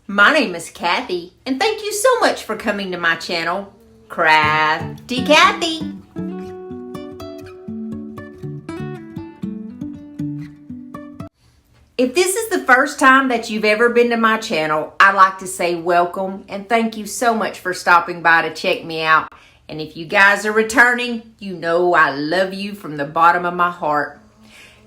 My name is Kathy, and thank you so much for coming to my channel, Crafty Kathy. If this is the first time that you've ever been to my channel, I'd like to say welcome and thank you so much for stopping by to check me out. And if you guys are returning, you know I love you from the bottom of my heart.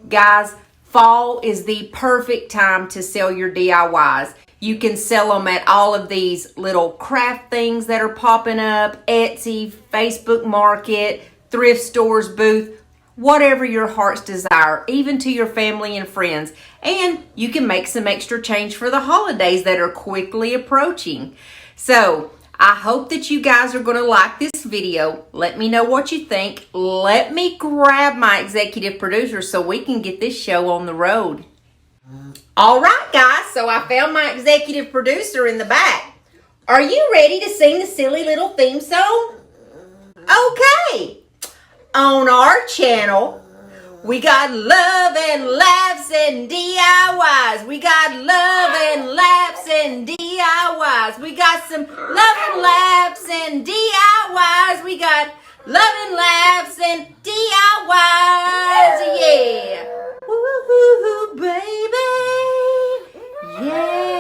Guys, fall is the perfect time to sell your DIYs. You can sell them at all of these little craft things that are popping up, Etsy, Facebook Market, thrift stores booth, whatever your heart's desire, even to your family and friends. And you can make some extra change for the holidays that are quickly approaching. So I hope that you guys are going to like this video. Let me know what you think. Let me grab my executive producer so we can get this show on the road. All right, guys, so I found my executive producer in the back. Are you ready to sing the silly little theme song? Okay. On our channel, we got love and laughs and DIYs. We got love and laughs and DIYs. We got some love and laughs and DIYs. We got love and laughs and DIYs. Yeah. Woo-hoo, baby. Yes.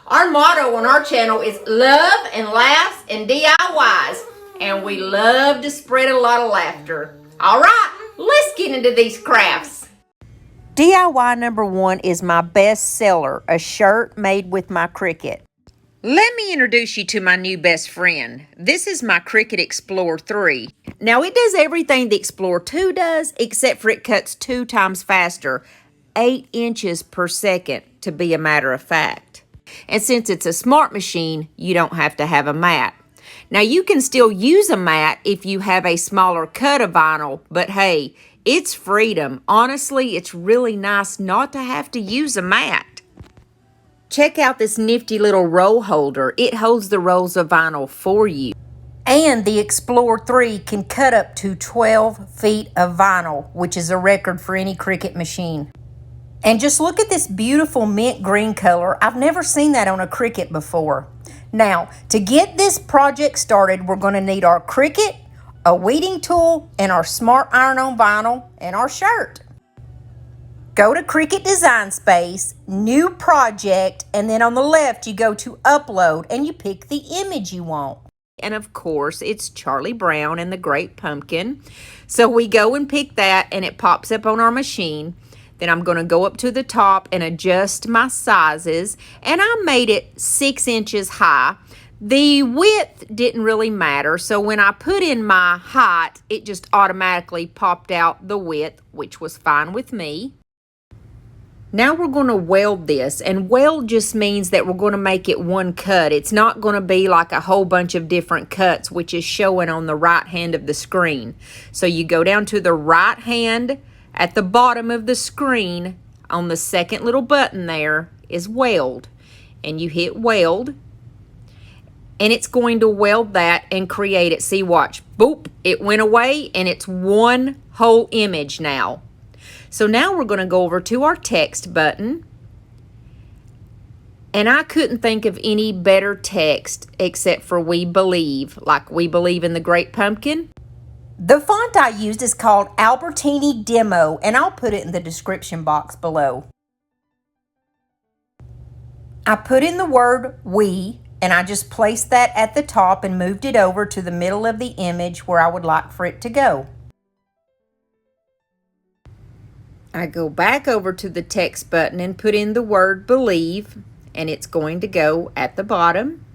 Our motto on our channel is love and laughs and DIYs. And we love to spread a lot of laughter. All right, let's get into these crafts. DIY number 1 is my best seller, a shirt made with my Cricut. Let me introduce you to my new best friend. This is my Cricut Explorer 3. Now, it does everything the Explorer 2 does, except for it cuts 2 times faster, 8 inches per second, to be a matter of fact. And since it's a smart machine, you don't have to have a mat. Now, you can still use a mat if you have a smaller cut of vinyl, but hey, it's freedom. Honestly, it's really nice not to have to use a mat. Check out this nifty little roll holder. It holds the rolls of vinyl for you. And the Explorer 3 can cut up to 12 feet of vinyl, which is a record for any Cricut machine. And just look at this beautiful mint green color. I've never seen that on a Cricut before. Now, to get this project started, we're going to need our Cricut, a weeding tool, and our Smart Iron on Vinyl, and our shirt. Go to Cricut Design Space, New Project, and then on the left you go to Upload, and you pick the image you want. And of course, it's Charlie Brown and the Great Pumpkin. So we go and pick that, and it pops up on our machine. Then I'm going to go up to the top and adjust my sizes, and I made it 6 inches high. The width didn't really matter, so when I put in my height, it just automatically popped out the width, which was fine with me. Now we're going to weld this, and weld just means that we're going to make it one cut. It's not going to be like a whole bunch of different cuts, which is showing on the right hand of the screen. So you go down to the right hand. At the bottom of the screen, on the second little button there, is weld. And you hit weld, and it's going to weld that and create it. See, watch. Boop, it went away, and it's one whole image now. So now we're going to go over to our text button. And I couldn't think of any better text except for We Believe, like We Believe in the Great Pumpkin. The font I used is called Albertini Demo, and I'll put it in the description box below. I put in the word we, and I just placed that at the top and moved it over to the middle of the image where I would like for it to go. I go back over to the text button and put in the word believe, and it's going to go at the bottom.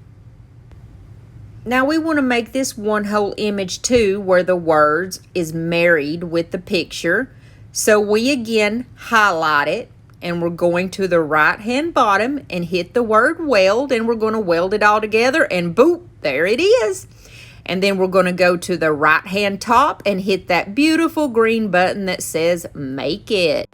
Now we want to make this one whole image too, where the words is married with the picture. So we again highlight it, and we're going to the right hand bottom and hit the word weld, and we're going to weld it all together, and boop, there it is. And then we're going to go to the right hand top and hit that beautiful green button that says make it.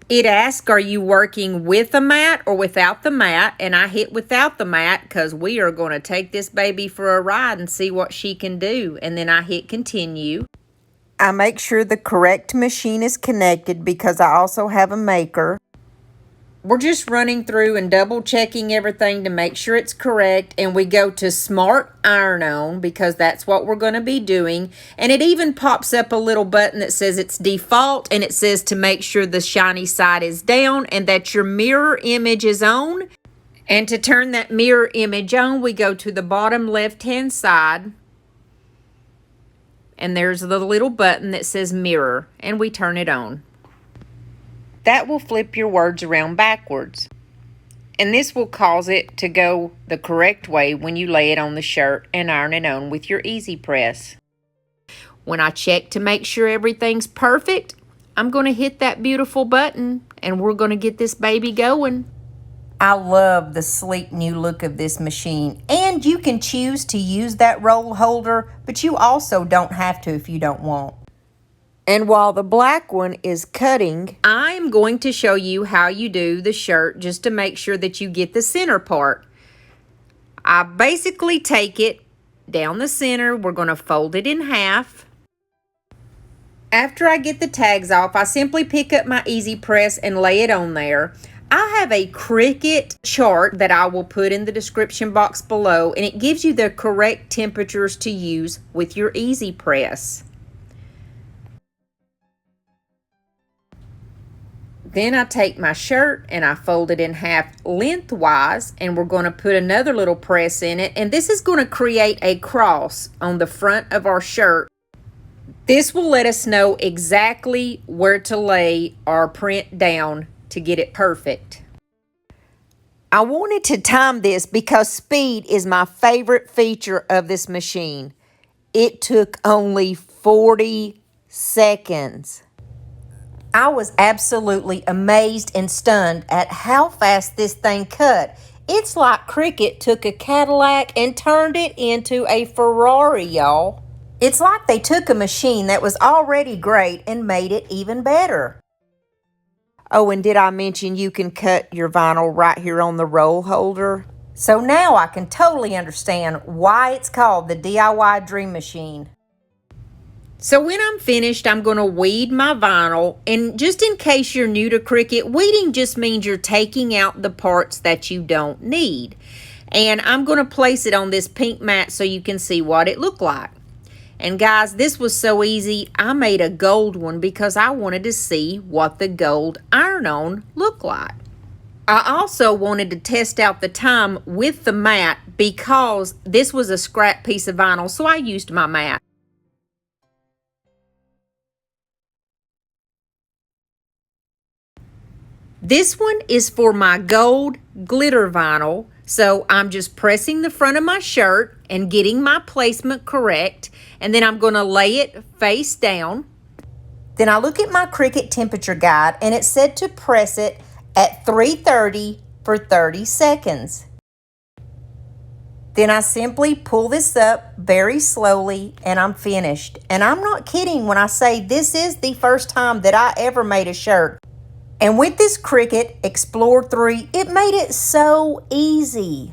It asks, are you working with a mat or without the mat? And I hit without the mat because we are going to take this baby for a ride and see what she can do. And then I hit continue. I make sure the correct machine is connected because I also have a maker. We're just running through and double checking everything to make sure it's correct. And we go to Smart Iron On because that's what we're going to be doing. And it even pops up a little button that says it's default. And it says to make sure the shiny side is down and that your mirror image is on. And to turn that mirror image on, we go to the bottom left-hand side. And there's the little button that says mirror. And we turn it on. That will flip your words around backwards. And this will cause it to go the correct way when you lay it on the shirt and iron it on with your easy press. When I check to make sure everything's perfect, I'm going to hit that beautiful button and we're going to get this baby going. I love the sleek new look of this machine. And you can choose to use that roll holder, but you also don't have to if you don't want. And while the black one is cutting, I'm going to show you how you do the shirt just to make sure that you get the center part. I basically take it down the center. We're going to fold it in half. After I get the tags off, I simply pick up my easy press and lay it on there. I have a Cricut chart that I will put in the description box below, and it gives you the correct temperatures to use with your easy press. Then I take my shirt and I fold it in half lengthwise, and we're going to put another little press in it, and this is going to create a cross on the front of our shirt. This will let us know exactly where to lay our print down to get it perfect. I wanted to time this because speed is my favorite feature of this machine. It took only 40 seconds. I was absolutely amazed and stunned at how fast this thing cut. It's like Cricut took a Cadillac and turned it into a Ferrari, y'all. It's like they took a machine that was already great and made it even better. Oh, and did I mention you can cut your vinyl right here on the roll holder? So now I can totally understand why it's called the DIY Dream Machine. So when I'm finished, I'm going to weed my vinyl. And just in case you're new to Cricut, weeding just means you're taking out the parts that you don't need. And I'm going to place it on this pink mat so you can see what it looked like. And guys, this was so easy. I made a gold one because I wanted to see what the gold iron-on looked like. I also wanted to test out the time with the mat because this was a scrap piece of vinyl, so I used my mat. This one is for my gold glitter vinyl, so I'm just pressing the front of my shirt and getting my placement correct, and then I'm going to lay it face down. Then I look at my Cricut temperature guide, and it said to press it at 330 for 30 seconds. Then I simply pull this up very slowly, and I'm finished. And I'm not kidding when I say this is the first time that I ever made a shirt. And with this Cricut Explore 3, it made it so easy.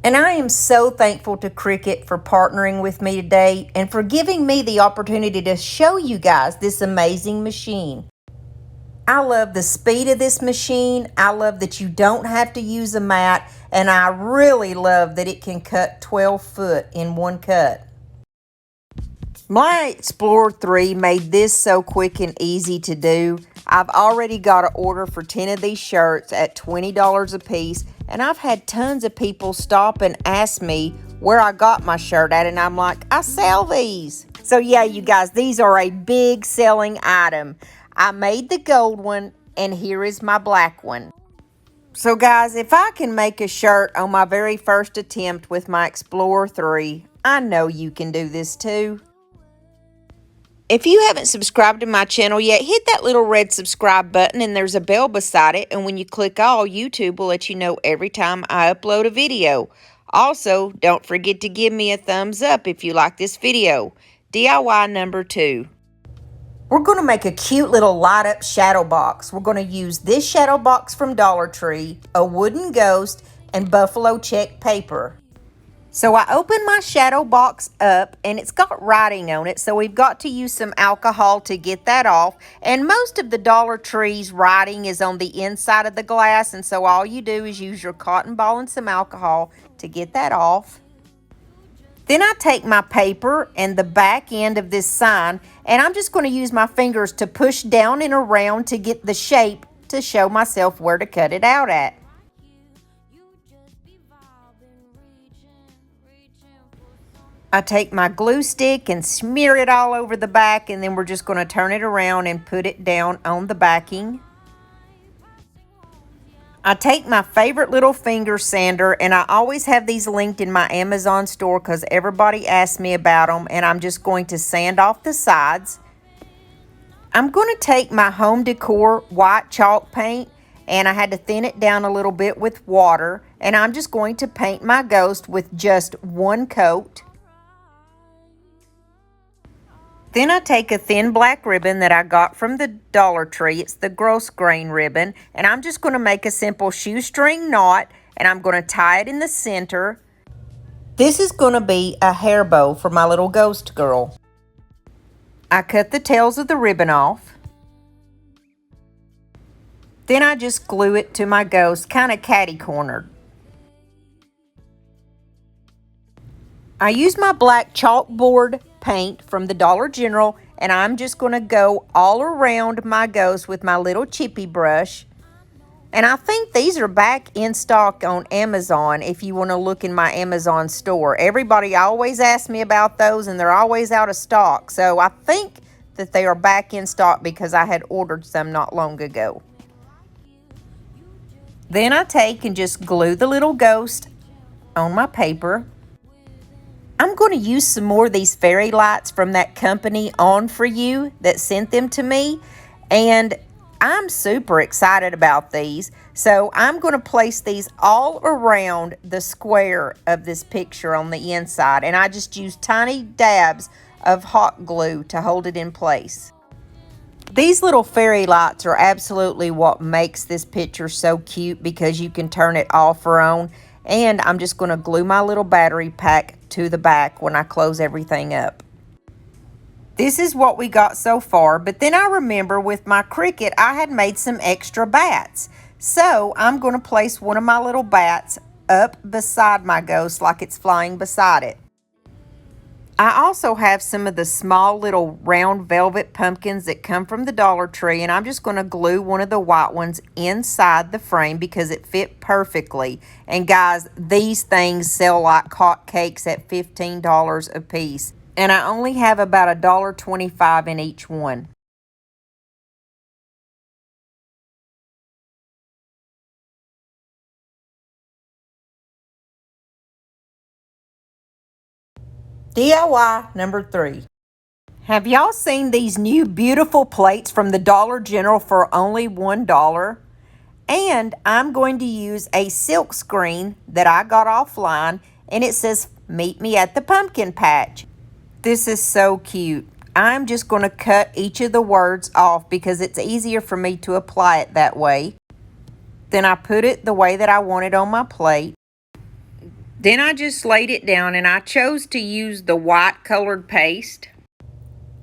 And I am so thankful to Cricut for partnering with me today and for giving me the opportunity to show you guys this amazing machine. I love the speed of this machine. I love that you don't have to use a mat. And I really love that it can cut 12 foot in one cut. My Explorer 3 made this so quick and easy to do. I've already got an order for 10 of these shirts at $20 a piece, and I've had tons of people stop and ask me where I got my shirt at, and I'm like, I sell these. So yeah, you guys, these are a big selling item. I made the gold one, and here is my black one. So guys, if I can make a shirt on my very first attempt with my Explorer 3, I know you can do this too. If you haven't subscribed to my channel yet, hit that little red subscribe button and there's a bell beside it. And when you click all, YouTube will let you know every time I upload a video. Also, don't forget to give me a thumbs up if you like this video. DIY number 2. We're going to make a cute little light up shadow box. We're going to use this shadow box from Dollar Tree, a wooden ghost, and buffalo check paper. So I opened my shadow box up and it's got writing on it, so we've got to use some alcohol to get that off. And most of the Dollar Tree's writing is on the inside of the glass, and so all you do is use your cotton ball and some alcohol to get that off. Then I take my paper and the back end of this sign, and I'm just going to use my fingers to push down and around to get the shape to show myself where to cut it out at. I take my glue stick and smear it all over the back, and then we're just going to turn it around and put it down on the backing. I take my favorite little finger sander, and I always have these linked in my Amazon store because everybody asks me about them, and I'm just going to sand off the sides. I'm going to take my home decor white chalk paint, and I had to thin it down a little bit with water, and I'm just going to paint my ghost with just one coat. Then I take a thin black ribbon that I got from the Dollar Tree. It's the gross grain ribbon. And I'm just going to make a simple shoestring knot. And I'm going to tie it in the center. This is going to be a hair bow for my little ghost girl. I cut the tails of the ribbon off. Then I just glue it to my ghost, kind of catty-cornered. I use my black chalkboard paint from the Dollar General, and I'm just going to go all around my ghost with my little chippy brush. And I think these are back in stock on Amazon if you want to look in my Amazon store. Everybody always asks me about those, and they're always out of stock. So I think that they are back in stock because I had ordered some not long ago. Then I take and just glue the little ghost on my paper. I'm going to use some more of these fairy lights from that company On For You that sent them to me. And I'm super excited about these. So I'm going to place these all around the square of this picture on the inside. And I just use tiny dabs of hot glue to hold it in place. These little fairy lights are absolutely what makes this picture so cute because you can turn it off or on. And I'm just going to glue my little battery pack to the back when I close everything up. This is what we got so far, but then I remember with my Cricut I had made some extra bats. So I'm going to place one of my little bats up beside my ghost like it's flying beside it. I also have some of the small little round velvet pumpkins that come from the Dollar Tree, and I'm just going to glue one of the white ones inside the frame because it fit perfectly. And guys, these things sell like hotcakes at $15 a piece, and I only have about $1.25 in each one. DIY number 3. Have y'all seen these new beautiful plates from the Dollar General for only $1? And I'm going to use a silk screen that I got offline, and it says, "Meet me at the pumpkin patch." This is so cute. I'm just going to cut each of the words off because it's easier for me to apply it that way. Then I put it the way that I want it on my plate. Then I just laid it down, and I chose to use the white colored paste.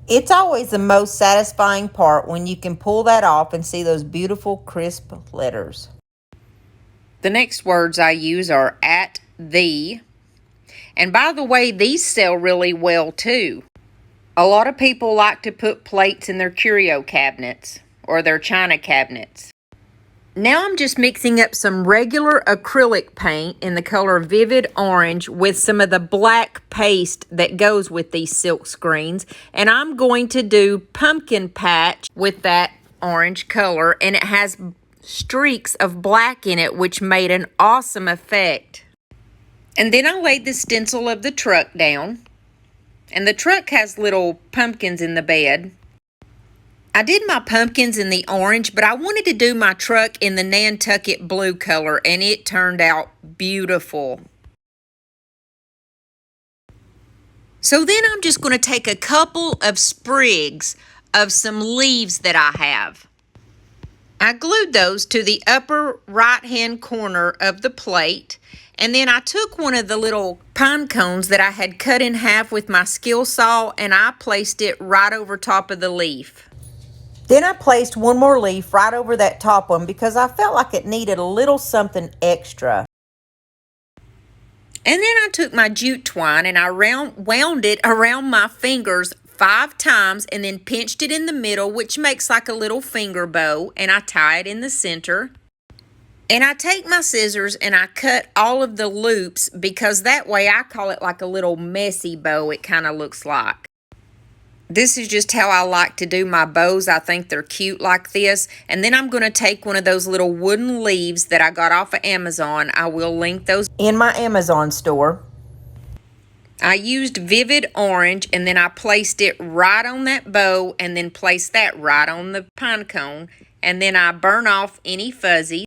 It's always the most satisfying part when you can pull that off and see those beautiful crisp letters. The next words I use are at the. And by the way, these sell really well too. A lot of people like to put plates in their curio cabinets or their china cabinets. Now I'm just mixing up some regular acrylic paint in the color Vivid Orange with some of the black paste that goes with these silk screens. And I'm going to do pumpkin patch with that orange color. And it has streaks of black in it, which made an awesome effect. And then I laid the stencil of the truck down. And the truck has little pumpkins in the bed. I did my pumpkins in the orange, but I wanted to do my truck in the Nantucket blue color, and it turned out beautiful. So then I'm just going to take a couple of sprigs of some leaves that I have. I glued those to the upper right-hand corner of the plate, And then I took one of the little pine cones that I had cut in half with my skill saw and I placed it right over top of the leaf. Then I placed one more leaf right over that top one because I felt like it needed a little something extra. And then I took my jute twine and I wound it around my fingers 5 times and then pinched it in the middle, which makes like a little finger bow, and I tie it in the center. And I take my scissors and I cut all of the loops because that way I call it like a little messy bow, it kind of looks like. This is just how I like to do my bows. I think they're cute like this. And then I'm going to take one of those little wooden leaves that I got off of Amazon. I will link those in my Amazon store. I used vivid orange and then I placed it right on that bow and then placed that right on the pine cone. And then I burn off any fuzzy.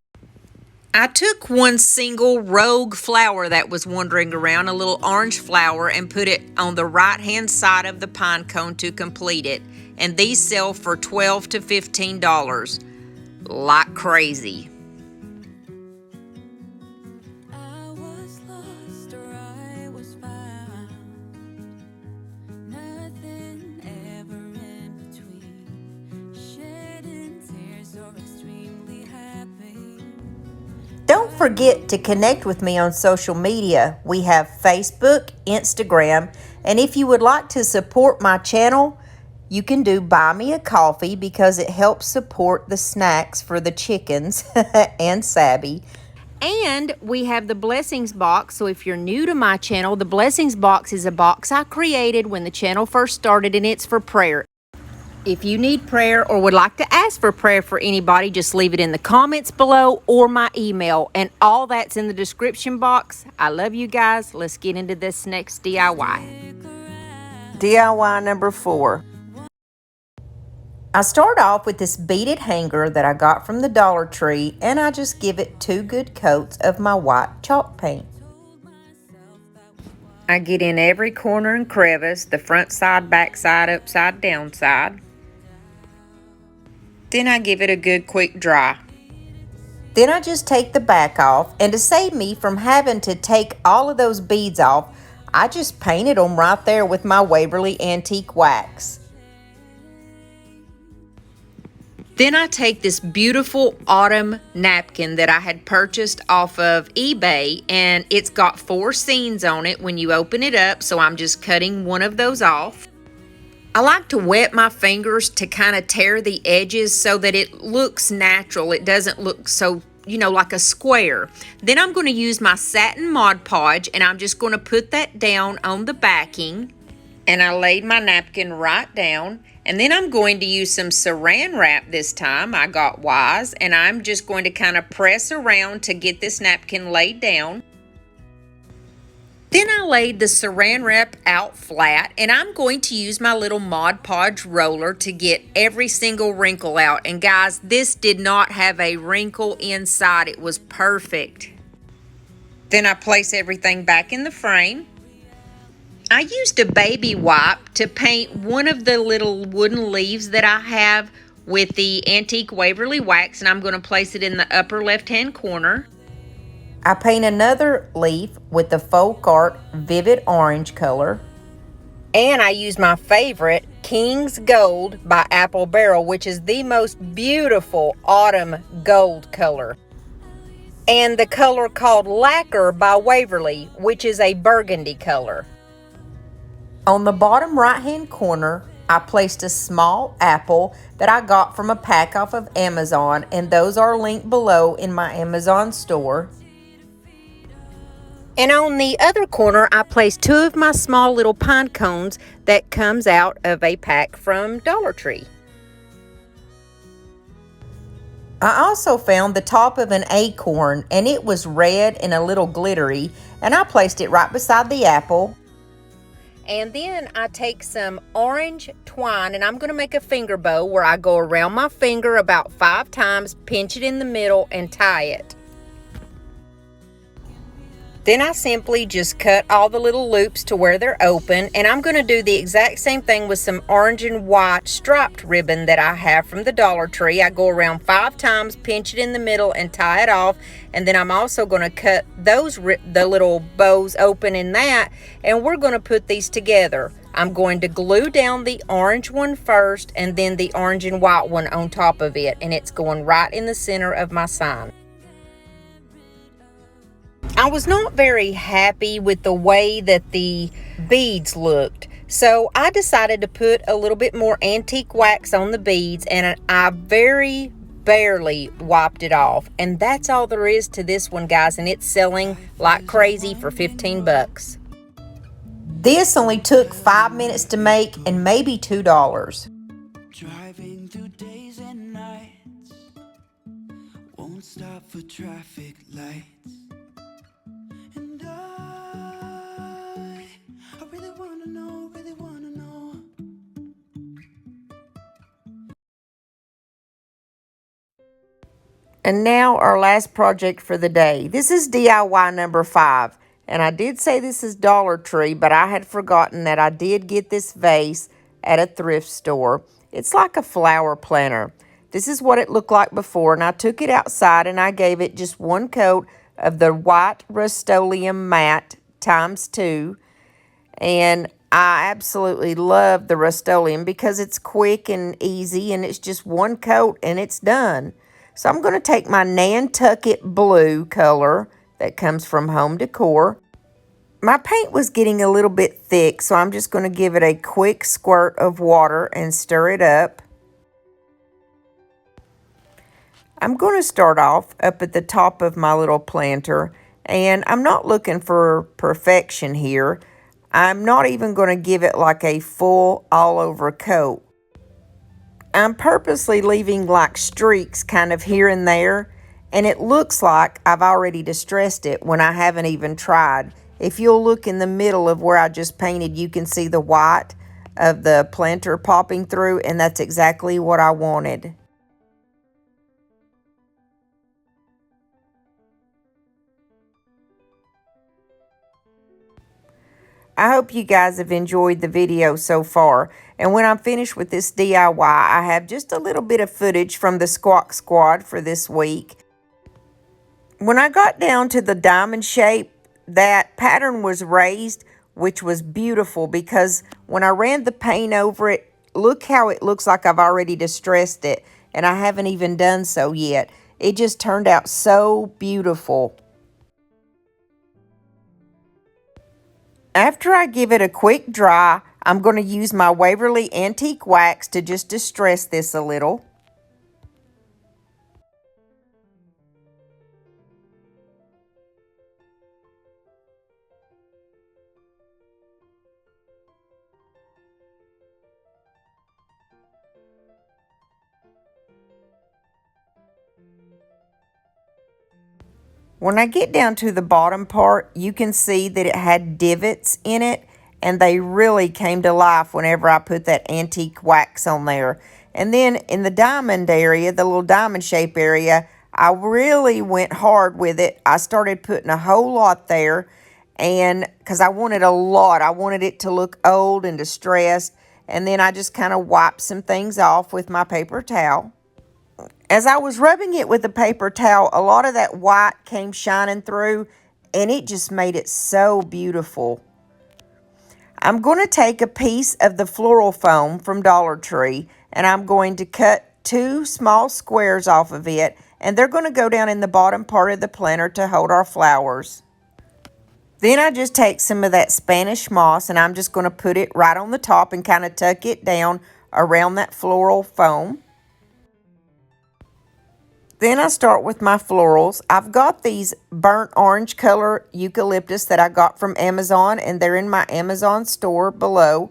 I took one single rogue flower that was wandering around, a little orange flower, and put it on the right-hand side of the pine cone to complete it. And these sell for $12 to $15, like crazy. Don't forget to connect with me on social media. We have Facebook, Instagram, and if you would like to support my channel, you can do Buy Me a Coffee because it helps support the snacks for the chickens and Sabby. And we have the Blessings Box, so if you're new to my channel, the Blessings Box is a box I created when the channel first started, and it's for prayer. If you need prayer or would like to ask for prayer for anybody, just leave it in the comments below or my email. And all that's in the description box. I love you guys. Let's get into this next DIY. DIY number 4. I start off with this beaded hanger that I got from the Dollar Tree, and I just give it 2 good coats of my white chalk paint. I get in every corner and crevice, the front side, back side, upside, down side. Then I give it a good quick dry. Then I just take the back off, and to save me from having to take all of those beads off, I just painted them right there with my Waverly Antique Wax. Then I take this beautiful autumn napkin that I had purchased off of eBay, and it's got 4 seams on it when you open it up, so I'm just cutting one of those off. I like to wet my fingers to kind of tear the edges so that it looks natural. It doesn't look so, like a square. Then I'm going to use my satin Mod Podge, and I'm just going to put that down on the backing. And I laid my napkin right down. And then I'm going to use some saran wrap this time. I got Wise, and I'm just going to kind of press around to get this napkin laid down. Then I laid the saran wrap out flat, and I'm going to use my little Mod Podge roller to get every single wrinkle out. And guys, this did not have a wrinkle inside. It was perfect. Then I place everything back in the frame. I used a baby wipe to paint one of the little wooden leaves that I have with the Antique Waverly Wax, and I'm going to place it in the upper left-hand corner. I paint another leaf with the Folk Art Vivid Orange color. And I use my favorite, King's Gold by Apple Barrel, which is the most beautiful autumn gold color. And the color called Lacquer by Waverly, which is a burgundy color. On the bottom right-hand corner, I placed a small apple that I got from a pack off of Amazon, and those are linked below in my Amazon store. And on the other corner, I placed 2 of my small little pine cones that comes out of a pack from Dollar Tree. I also found the top of an acorn, and it was red and a little glittery, and I placed it right beside the apple. And then I take some orange twine, and I'm going to make a finger bow where I go around my finger about 5 times, pinch it in the middle, and tie it. Then I simply just cut all the little loops to where they're open, and I'm going to do the exact same thing with some orange and white striped ribbon that I have from the Dollar Tree. I go around 5 times, pinch it in the middle, and tie it off, and then I'm also going to cut the little bows open in that, and we're going to put these together. I'm going to glue down the orange one first, and then the orange and white one on top of it, and it's going right in the center of my sign. I was not very happy with the way that the beads looked, so I decided to put a little bit more antique wax on the beads, and I very barely wiped it off. And that's all there is to this one, guys, and it's selling like crazy for 15 bucks. This only took 5 minutes to make and maybe $2. Driving through days and nights, won't stop for traffic lights. And I really wanna know, really wanna know. And now our last project for the day. This is DIY number 5. And I did say this is Dollar Tree, but I had forgotten that I did get this vase at a thrift store. It's like a flower planter. This is what it looked like before, and I took it outside and I gave it just 1 coat of the white Rust-Oleum matte ×2. And I absolutely love the Rust-Oleum because it's quick and easy, and it's just 1 coat and it's done. So I'm going to take my Nantucket blue color that comes from Home Decor. My paint was getting a little bit thick, so I'm just going to give it a quick squirt of water and stir it up. I'm going to start off up at the top of my little planter, and I'm not looking for perfection here. I'm not even going to give it like a full all over coat. I'm purposely leaving like streaks kind of here and there, and it looks like I've already distressed it when I haven't even tried. If you'll look in the middle of where I just painted, you can see the white of the planter popping through, and that's exactly what I wanted. I hope you guys have enjoyed the video so far. And when I'm finished with this DIY, I have just a little bit of footage from the Squawk Squad for this week. When I got down to the diamond shape, that pattern was raised, which was beautiful because when I ran the paint over it, look how it looks like I've already distressed it, and I haven't even done so yet. It just turned out so beautiful. After I give it a quick dry, I'm going to use my Waverly Antique Wax to just distress this a little. When I get down to the bottom part, you can see that it had divots in it, and they really came to life whenever I put that antique wax on there. And then in the diamond area, the little diamond shape area, I really went hard with it. I started putting a whole lot there, and because I wanted a lot. I wanted it to look old and distressed, and then I just kind of wiped some things off with my paper towel. As I was rubbing it with the paper towel, a lot of that white came shining through, and it just made it so beautiful. I'm going to take a piece of the floral foam from Dollar Tree, and I'm going to cut 2 small squares off of it, and they're going to go down in the bottom part of the planter to hold our flowers. Then I just take some of that Spanish moss, and I'm just going to put it right on the top and kind of tuck it down around that floral foam. Then I start with my florals. I've got these burnt orange color eucalyptus that I got from Amazon, and they're in my Amazon store below.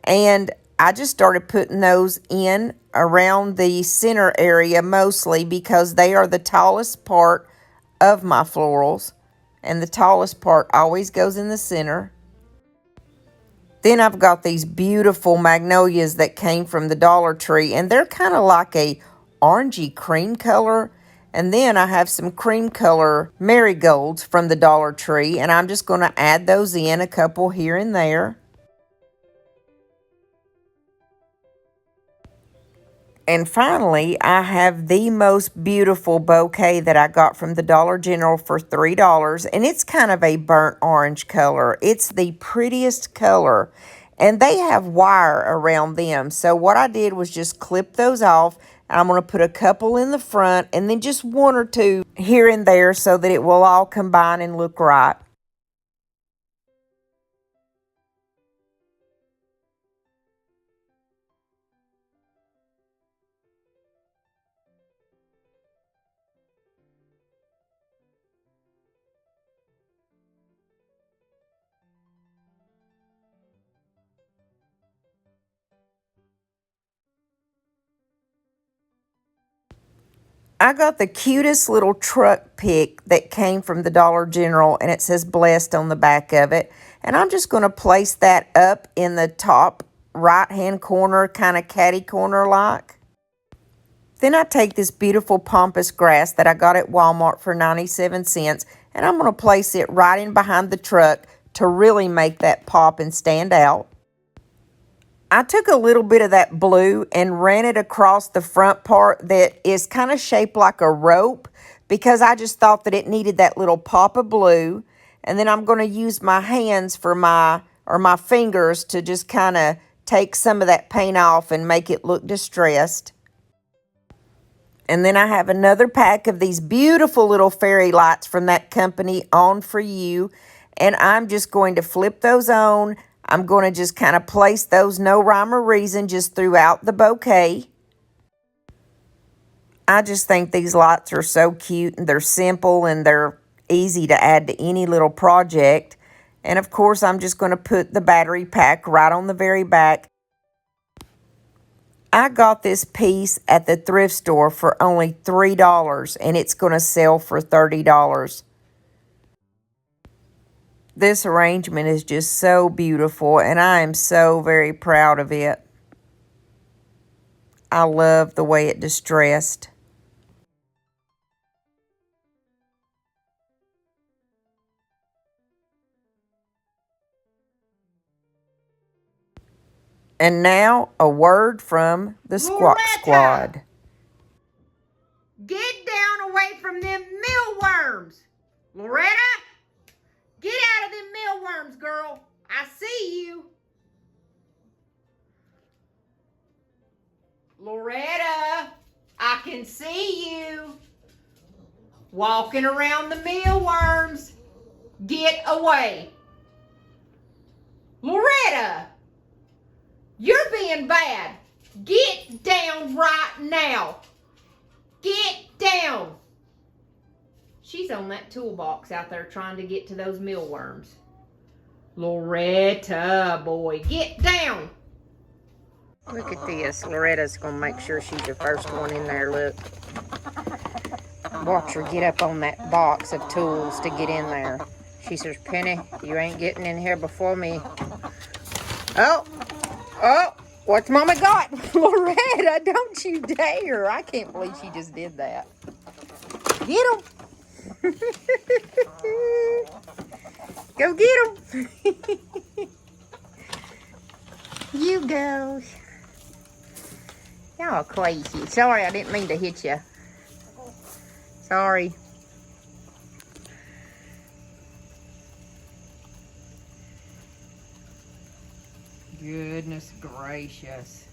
And I just started putting those in around the center area mostly because they are the tallest part of my florals. And the tallest part always goes in the center. Then I've got these beautiful magnolias that came from the Dollar Tree, and they're kind of like a orangey cream color, And then I have some cream color marigolds from the Dollar Tree, and I'm just going to add those in, a couple here and there. And finally, I have the most beautiful bouquet that I got from the Dollar General for $3. And it's kind of a burnt orange color. It's the prettiest color. And they have wire around them. So what I did was just clip those off. I'm going to put a couple in the front and then just one or two here and there so that it will all combine and look right. I got the cutest little truck pick that came from the Dollar General, and it says blessed on the back of it. And I'm just going to place that up in the top right-hand corner, kind of catty corner like. Then I take this beautiful pampas grass that I got at Walmart for 97 cents, and I'm going to place it right in behind the truck to really make that pop and stand out. I took a little bit of that blue and ran it across the front part that is kind of shaped like a rope because I just thought that it needed that little pop of blue. And then I'm going to use my hands for my fingers to just kind of take some of that paint off and make it look distressed. And then I have another pack of these beautiful little fairy lights from that company, On For You. And I'm just going to flip those on. I'm going to just kind of place those, no rhyme or reason, just throughout the bouquet. I just think these lights are so cute, and they're simple, and they're easy to add to any little project. And of course, I'm just going to put the battery pack right on the very back. I got this piece at the thrift store for only $3, and it's going to sell for $30. This arrangement is just so beautiful, and I am so very proud of it. I love the way it distressed. And now, a word from the Squawk Squad. Get down away from them mealworms. Loretta, get out of them mealworms, girl. I see you. Loretta, I can see you. Walking around the mealworms. Get away. Loretta, you're being bad. Get down right now. Get down. She's on that toolbox out there trying to get to those mealworms. Loretta, boy, get down. Look at this. Loretta's going to make sure she's the first one in there, look. Watch her get up on that box of tools to get in there. She says, Penny, you ain't getting in here before me. Oh, what's Mama got? Loretta, don't you dare. I can't believe she just did that. Get him. Go get him. You go. Y'all crazy. Sorry, I didn't mean to hit you. Sorry. Goodness gracious.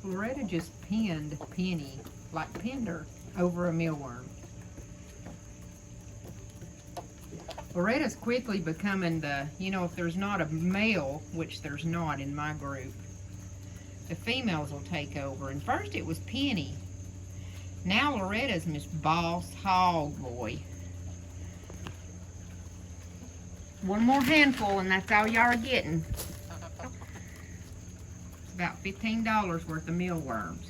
Loretta just pinned Penny, pinned her over a mealworm. Loretta's quickly becoming the, if there's not a male, which there's not in my group, the females will take over. And first it was Penny. Now Loretta's Miss Boss Hog Boy. One more handful and that's all y'all are getting. It's about $15 worth of mealworms.